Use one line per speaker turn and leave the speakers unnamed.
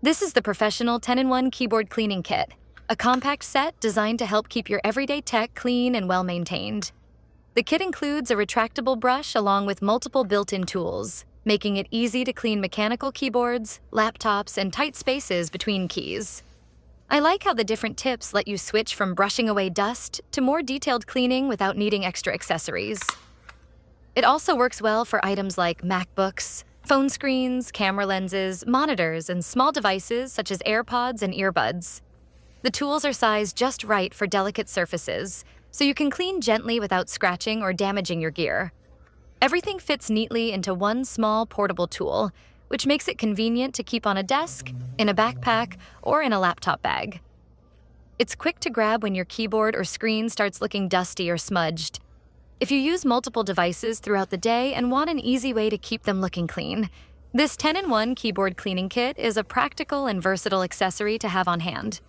This is the professional 10-in-1 keyboard cleaning kit, a compact set designed to help keep your everyday tech clean and well-maintained. The kit includes a retractable brush along with multiple built-in tools, making it easy to clean mechanical keyboards, laptops, and tight spaces between keys. I like how the different tips let you switch from brushing away dust to more detailed cleaning without needing extra accessories. It also works well for items like MacBooks, phone screens, camera lenses, monitors, and small devices such as AirPods and earbuds. The tools are sized just right for delicate surfaces, so you can clean gently without scratching or damaging your gear. Everything fits neatly into one small portable tool, which makes it convenient to keep on a desk, in a backpack, or in a laptop bag. It's quick to grab when your keyboard or screen starts looking dusty or smudged. If you use multiple devices throughout the day and want an easy way to keep them looking clean, this 10-in-1 keyboard cleaning kit is a practical and versatile accessory to have on hand.